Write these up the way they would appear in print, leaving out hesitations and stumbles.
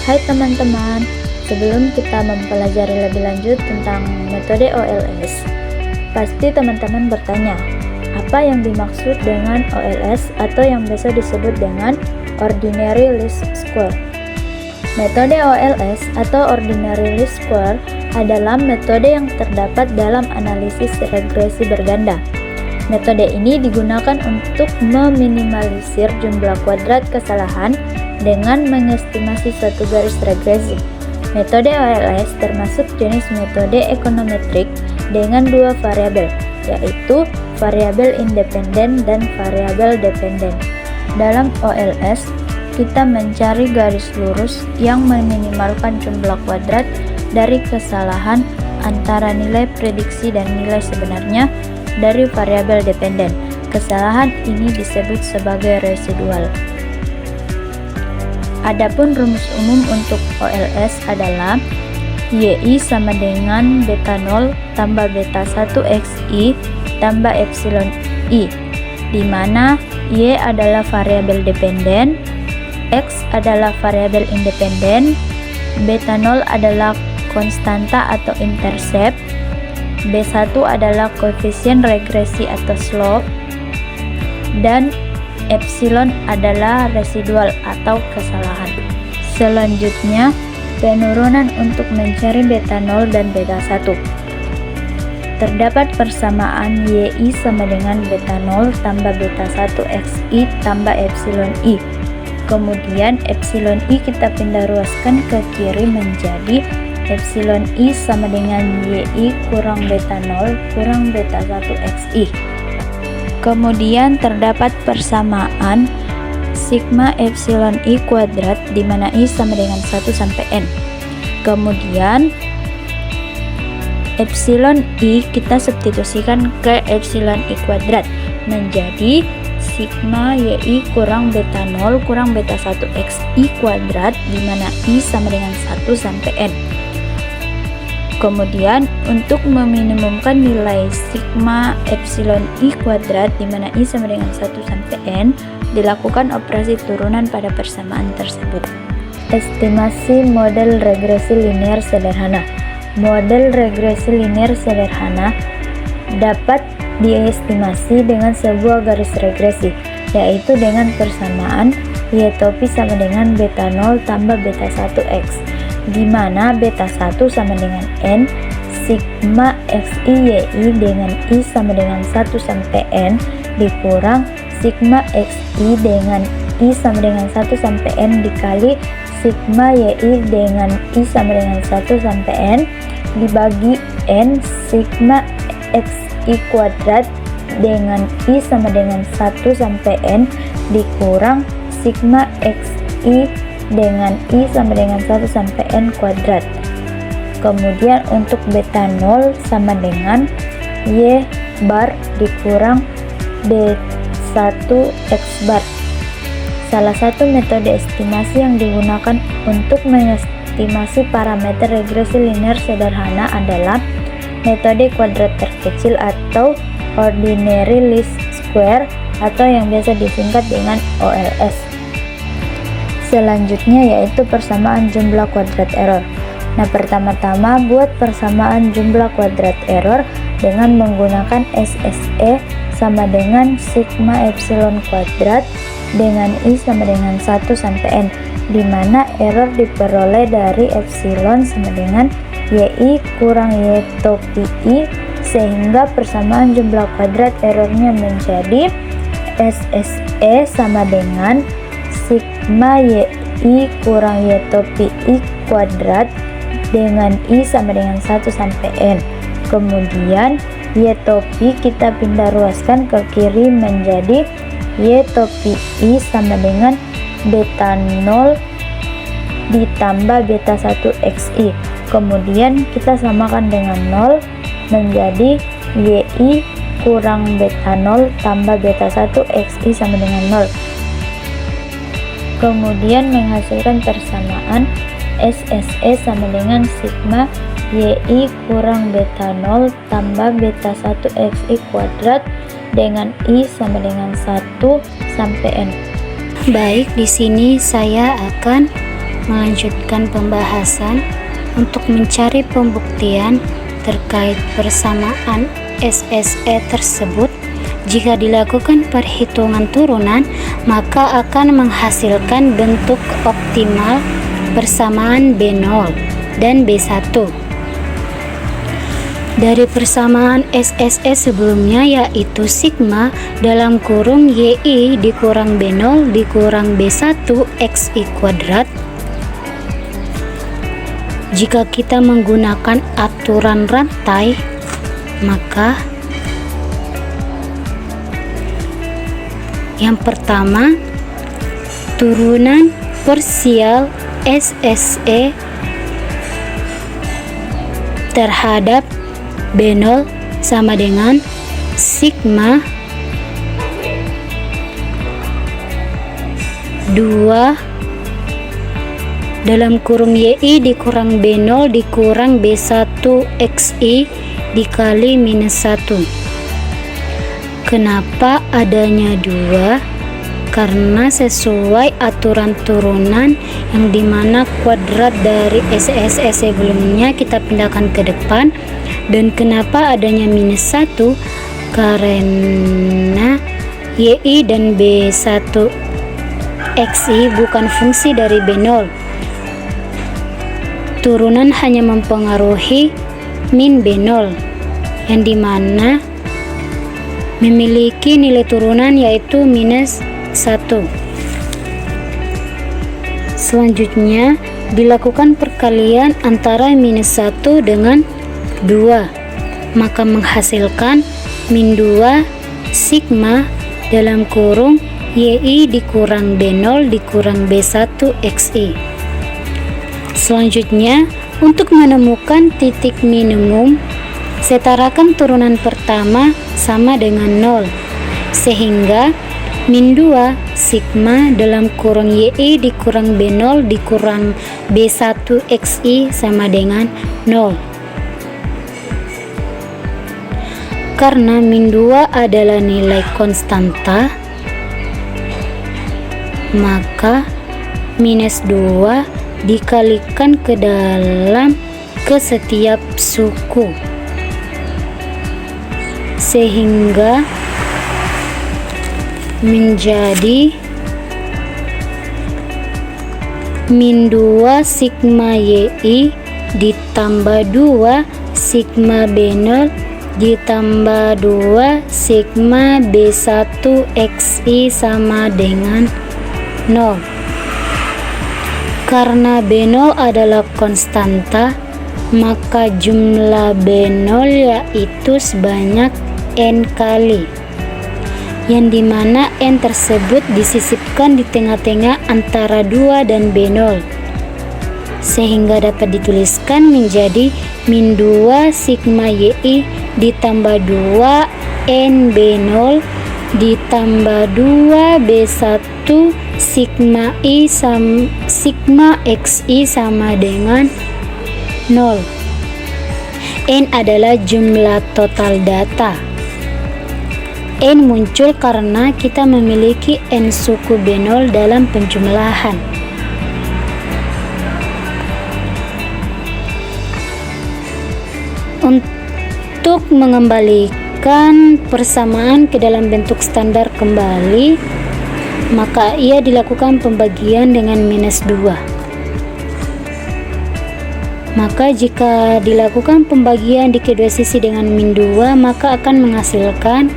Hai teman-teman, sebelum kita mempelajari lebih lanjut tentang metode OLS, pasti teman-teman bertanya, apa yang dimaksud dengan OLS atau yang biasa disebut dengan Ordinary Least Square? Metode OLS atau Ordinary Least Square adalah metode yang terdapat dalam analisis regresi berganda. Metode ini digunakan untuk meminimalisir jumlah kuadrat kesalahan dengan mengestimasi suatu garis regresi. Metode OLS termasuk jenis metode ekonometrik dengan dua variabel, yaitu variabel independen dan variabel dependen. Dalam OLS, kita mencari garis lurus yang meminimalkan jumlah kuadrat dari kesalahan antara nilai prediksi dan nilai sebenarnya dari variabel dependen. Kesalahan ini disebut sebagai residual. Adapun rumus umum untuk OLS adalah YI sama dengan beta 0 tambah beta 1 XI tambah epsilon I, di mana Y adalah variabel dependen, X adalah variabel independen, beta 0 adalah konstanta atau intercept, B1 adalah koefisien regresi atau slope, dan epsilon adalah residual atau kesalahan. Selanjutnya, penurunan untuk mencari beta 0 dan beta 1. Terdapat persamaan YI sama dengan beta 0 tambah beta 1 XI tambah epsilon I. Kemudian epsilon I kita pindah ruaskan ke kiri menjadi epsilon I sama dengan YI kurang beta 0 kurang beta 1 XI. Kemudian terdapat persamaan sigma epsilon I kuadrat di mana I sama dengan 1 sampai N. Kemudian epsilon I kita substitusikan ke epsilon I kuadrat menjadi sigma YI kurang beta 0 kurang beta 1 XI kuadrat di mana I sama dengan 1 sampai N. Kemudian untuk meminimumkan nilai sigma epsilon I kuadrat di mana I sama dengan 1 sampai N, dilakukan operasi turunan pada persamaan tersebut. Estimasi model regresi linear sederhana. Model regresi linear sederhana dapat diestimasi dengan sebuah garis regresi, yaitu dengan persamaan Y topi sama dengan beta 0 tambah beta 1X, di mana beta 1 sama dengan N, sigma XI YI dengan I sama dengan 1 sampai N dikurang sigma XI dengan I sama dengan 1 sampai N dikali sigma YI dengan I sama dengan 1 sampai N dibagi N sigma XI kuadrat dengan I sama dengan 1 sampai N dikurang sigma XI dengan I sama dengan 1 sampai N kuadrat. Kemudian untuk beta 0 sama dengan Y bar dikurang B1 X bar. Salah satu metode estimasi yang digunakan untuk mengestimasi parameter regresi linear sederhana adalah metode kuadrat terkecil atau Ordinary Least Square atau yang biasa disingkat dengan OLS. Selanjutnya yaitu persamaan jumlah kuadrat error. Nah, pertama-tama buat persamaan jumlah kuadrat error dengan menggunakan SSE sama dengan sigma epsilon kuadrat dengan I sama dengan 1 sampai N, di mana error diperoleh dari epsilon sama dengan YI kurang Y topi I, sehingga persamaan jumlah kuadrat errornya menjadi SSE sama dengan sigma YI kurang Y topi I kuadrat dengan I sama dengan 1 sampai N. Kemudian Y topi kita pindah ruaskan ke kiri menjadi Y topi I sama dengan beta 0 ditambah beta 1 XI. Kemudian kita samakan dengan 0 menjadi YI kurang beta 0 tambah beta 1 XI sama dengan 0. kemudian menghasilkan persamaan SSE sama dengan sigma YI kurang beta 0 tambah beta 1 XI kuadrat dengan I sama dengan 1 sampai N. Baik, di sini saya akan melanjutkan pembahasan untuk mencari pembuktian terkait persamaan SSE tersebut. Jika dilakukan perhitungan turunan, maka akan menghasilkan bentuk optimal persamaan B0 dan B1. Dari persamaan SSE sebelumnya, yaitu sigma dalam kurung YI dikurang B0 dikurang B1 XI kuadrat. Jika kita menggunakan aturan rantai, maka yang pertama, turunan parsial SSE terhadap B0 sama dengan sigma 2 dalam kurung YI dikurang B0 dikurang B1 XI dikali minus 1. Kenapa adanya 2? Karena sesuai aturan turunan yang dimana kuadrat dari SSE sebelumnya kita pindahkan ke depan. Dan kenapa adanya minus 1? Karena YI dan B1 XI bukan fungsi dari B0. Turunan hanya mempengaruhi min B0 yang dimana memiliki nilai turunan yaitu minus 1. Selanjutnya dilakukan perkalian antara minus 1 dengan 2, maka menghasilkan min 2 sigma dalam kurung YI dikurang B0 dikurang B1 XI. Selanjutnya, untuk menemukan titik minimum, setarakan turunan pertama sama dengan 0, sehingga min 2 sigma dalam kurung YI dikurang B0 dikurang B1 XI sama dengan 0. Karena min 2 adalah nilai konstanta, maka minus 2 dikalikan ke dalam ke setiap suku, sehingga menjadi min 2 sigma YI ditambah 2 sigma B0 ditambah 2 sigma B1 XI sama dengan 0. Karena B0 adalah konstanta, maka jumlah B0 yaitu sebanyak N kali, yang dimana N tersebut disisipkan di tengah-tengah antara 2 dan B0, sehingga dapat dituliskan menjadi min 2 sigma YI ditambah 2 N B0 ditambah 2 B1 sigma XI sama dengan 0. N adalah jumlah total data. N muncul karena kita memiliki N suku B0 dalam penjumlahan. Untuk mengembalikan persamaan ke dalam bentuk standar kembali, maka ia dilakukan pembagian dengan minus 2. Maka jika dilakukan pembagian di kedua sisi dengan min 2, maka akan menghasilkan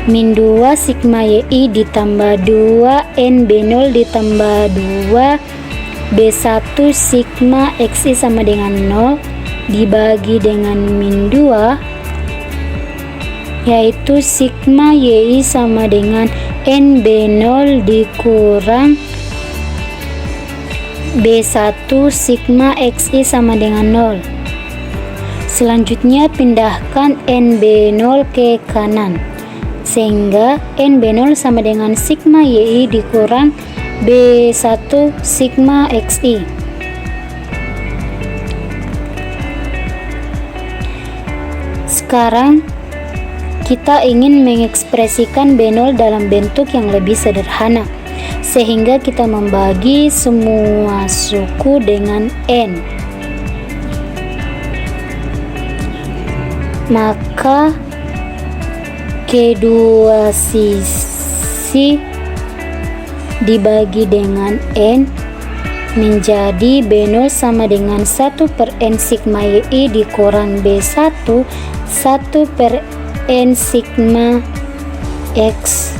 min 2 sigma YI ditambah 2 N B0 ditambah 2 B1 sigma XI sama dengan 0 dibagi dengan min 2, yaitu sigma YI sama dengan N B0 dikurang B1 sigma XI sama dengan 0. Selanjutnya pindahkan N B0 ke kanan, sehingga N B0 sama dengan sigma YI dikurang B1 sigma XI. Sekarang kita ingin mengekspresikan B0 dalam bentuk yang lebih sederhana, sehingga kita membagi semua suku dengan N. Maka kedua sisi dibagi dengan N menjadi B0 sama dengan 1/N sigma YI dikurang B1 1/N sigma XI.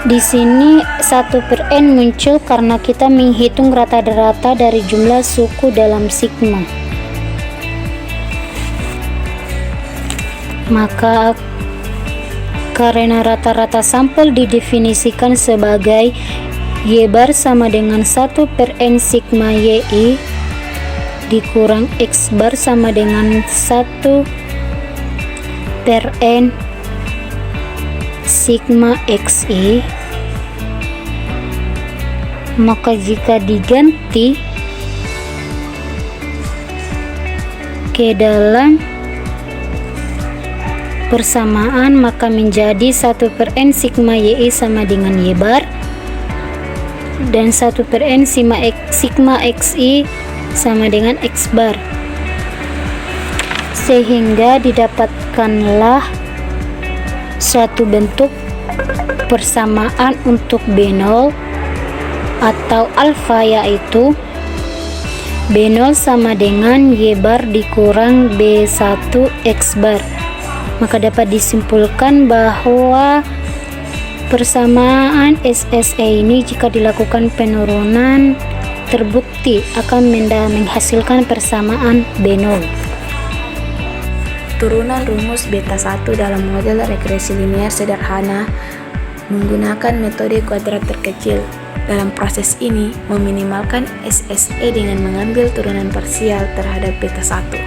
Di sini 1/N muncul karena kita menghitung rata-rata dari jumlah suku dalam sigma. Maka karena rata-rata sampel didefinisikan sebagai Y bar sama dengan 1/N sigma YI dikurang X bar sama dengan 1/N sigma XI, maka jika diganti ke dalam persamaan maka menjadi 1/N sigma YI sama dengan Y bar dan 1/N sigma XI sama dengan X bar, sehingga didapatkanlah suatu bentuk persamaan untuk B0 atau alfa, yaitu B0 sama dengan Y bar dikurang B1 X bar. Maka dapat disimpulkan bahwa persamaan SSE ini jika dilakukan penurunan terbukti akan menghasilkan persamaan B0. Turunan rumus beta 1 dalam model regresi linear sederhana menggunakan metode kuadrat terkecil. Dalam proses ini, meminimalkan SSE dengan mengambil turunan parsial terhadap beta 1.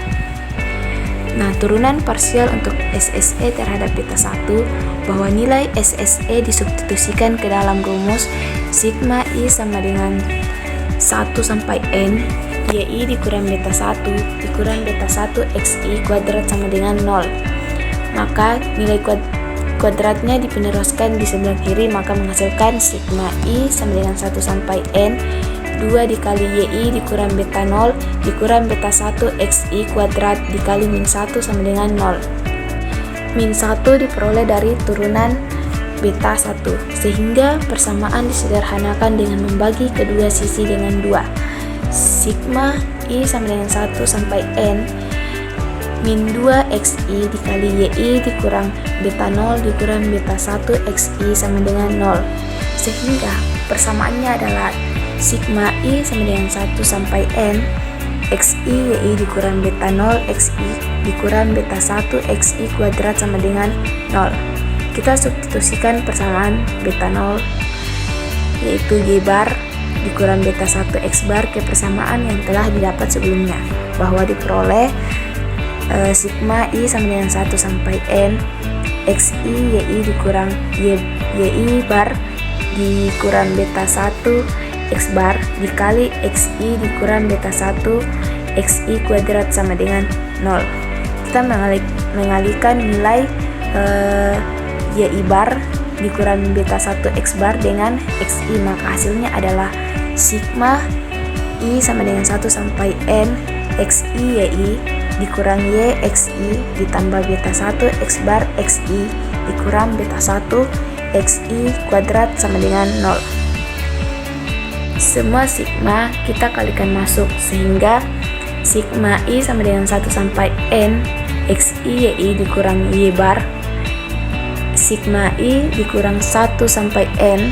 Nah, turunan parsial untuk SSE terhadap beta 1, bahwa nilai SSE disubstitusikan ke dalam rumus sigma I sama dengan 1 sampai N YI dikurang beta 1 dikurang beta 1 XI kuadrat sama dengan 0. Maka nilai kuadratnya dipeneruskan di sebelah kiri, maka menghasilkan sigma I sama dengan 1 sampai N 2 dikali YI dikurang beta 0 dikurang beta 1 XI kuadrat dikali min 1 sama dengan 0. Min 1 diperoleh dari turunan beta 1, sehingga persamaan disederhanakan dengan membagi kedua sisi dengan 2. Sigma I sama dengan 1 sampai N min 2 XI dikali YI dikurang beta 0 dikurang beta 1 XI sama dengan 0, sehingga persamaannya adalah sigma I sama dengan 1 sampai N XI YI dikurang beta 0 XI dikurang beta 1 XI kuadrat sama dengan 0. Kita substitusikan persamaan beta 0 yaitu Y bar dikurang beta 1 X bar ke persamaan yang telah didapat sebelumnya, bahwa diperoleh sigma I sama dengan 1 sampai N XI YI dikurang YI bar dikurang beta 1 X bar dikali XI dikurang beta 1 XI kuadrat sama dengan 0. Kita mengalihkan nilai YI bar dikurang beta 1 X bar dengan XI, maka hasilnya adalah sigma I sama dengan 1 sampai N XI YI dikurang Y XI ditambah beta 1 X bar XI dikurang beta 1 XI kuadrat sama dengan 0. Semua sigma kita kalikan masuk, sehingga sigma I sama dengan 1 sampai N XI YI dikurang Y bar sigma I dikurang 1 sampai N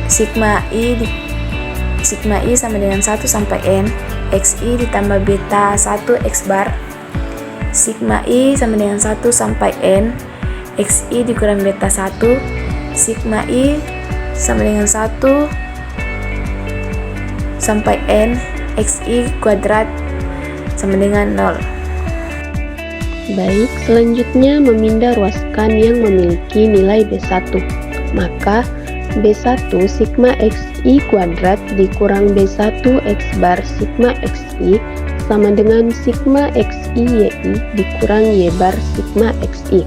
sigma I sama dengan 1 sampai N XI ditambah beta 1 X bar sigma I sama dengan 1 sampai N XI dikurang beta 1 sigma I sama dengan 1 sampai N XI kuadrat sama dengan 0. Baik, selanjutnya memindah ruaskan yang memiliki nilai B1. Maka B1 sigma XI kuadrat dikurang B1 X bar sigma XI sama dengan sigma XI YI dikurang Y bar sigma XI.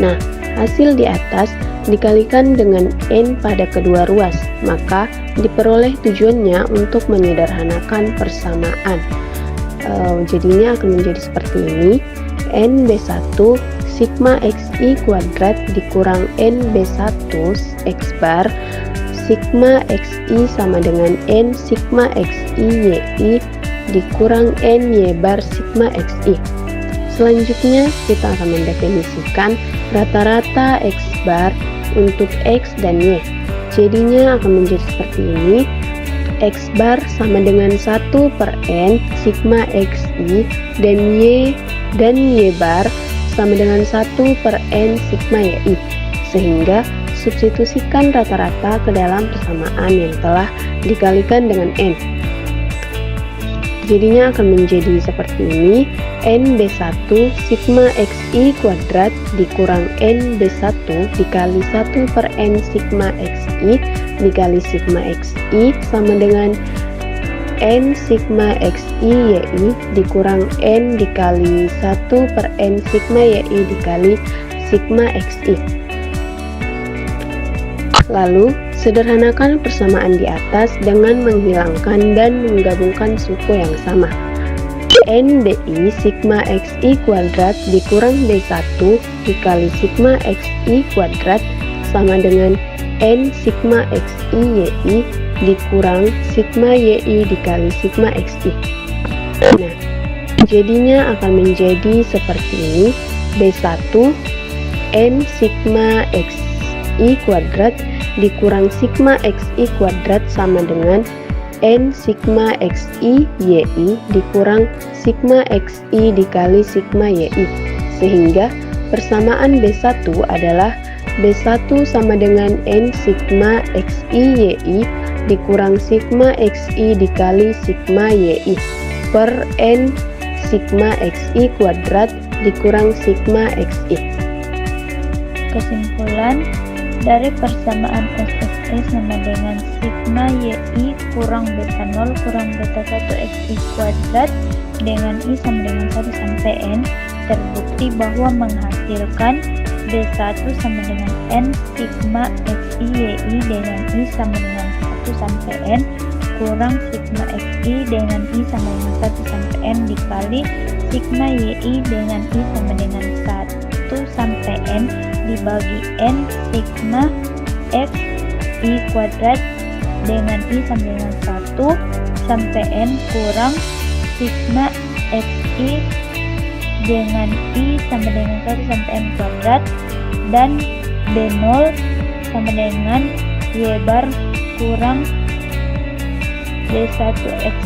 Nah, hasil di atas dikalikan dengan N pada kedua ruas, maka diperoleh tujuannya untuk menyederhanakan persamaan. Jadinya akan menjadi seperti ini. N B1 sigma XI kuadrat dikurang N B1 X bar sigma XI sama dengan N sigma XI YI dikurang N Y bar sigma XI. Selanjutnya kita akan mendefinisikan rata-rata X bar untuk X dan Y. Jadinya akan menjadi seperti ini. X bar sama dengan 1 per N sigma XI dan Y bar sama dengan 1 per N sigma YI. Sehingga substitusikan rata-rata ke dalam persamaan yang telah dikalikan dengan N. Jadinya akan menjadi seperti ini. N B1 sigma XI kuadrat dikurang N B1 dikali 1 per N sigma XI dikali sigma XI sama dengan N sigma XI YI dikurang N dikali 1 per N sigma YI dikali sigma XI. Lalu, sederhanakan persamaan di atas dengan menghilangkan dan menggabungkan suku yang sama. NBI sigma XI kuadrat dikurang B1 dikali sigma XI kuadrat sama dengan N sigma XI YI dikurang sigma YI dikali sigma XI. Nah, jadinya akan menjadi seperti ini. B1 N sigma XI kuadrat dikurang sigma XI kuadrat sama dengan N sigma XI YI dikurang sigma XI dikali sigma YI. Sehingga persamaan B1 adalah B1 sama dengan N sigma XI YI dikurang sigma XI dikali sigma YI per N sigma XI kuadrat dikurang sigma XI. Kesimpulan, dari persamaan SSE sama dengan sigma YI kurang beta 0 kurang beta 1 XI kuadrat dengan I sama dengan 1 sampai N, terbukti bahwa menghasilkan B1 sama dengan N sigma XI YI dengan I sama dengan 1 sampai N kurang sigma XI dengan I sama dengan 1 sampai N dikali sigma YI dengan I sama dengan 1 sampai N dibagi N sigma XI kuadrat dengan I sama dengan 1 sampai N kurang sigma XI dengan I sama dengan 1 sampai N kuadrat dan B0 sama dengan Y bar kurang B1 X